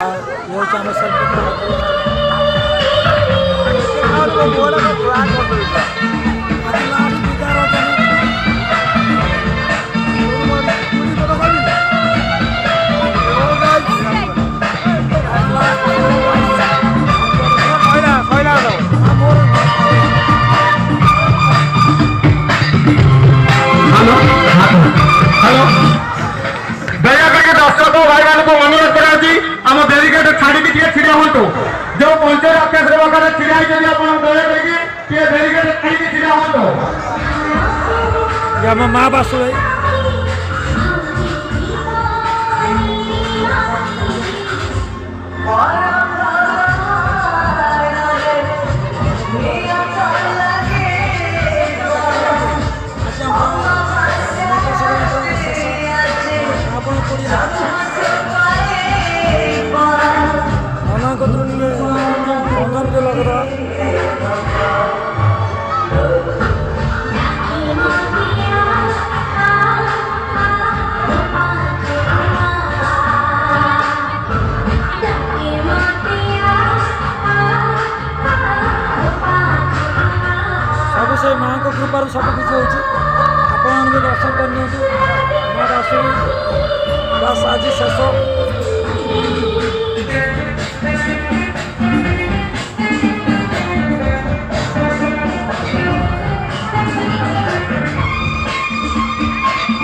ये हूँ आम सरपंच दयाकर दर्शक भाई मान को अनुरोध कर बेरिकेड छाड़ी छिड़ा हूँ जो पंचायत अध्यक्ष पाखे छिड़ा दयाकर बेरिकेड छाड़ी छिड़ा हूँ आम माँ बासु भाई से माँ को कृपार सबकि आपण दर्शन करनी बस आज शेष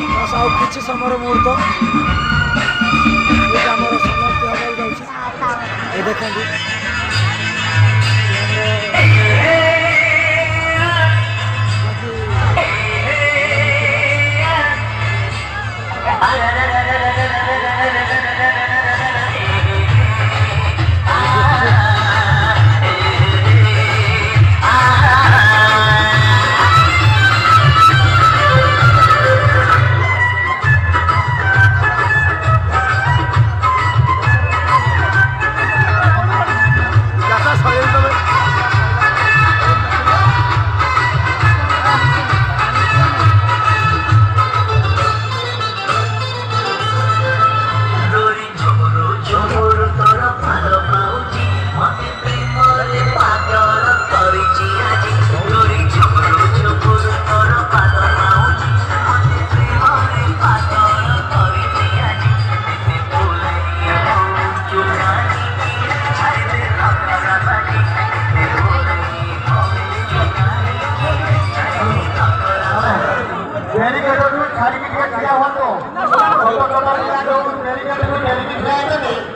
बस आउ कि समय मुहूर्त आम समाप्ति हवाई जाए देखते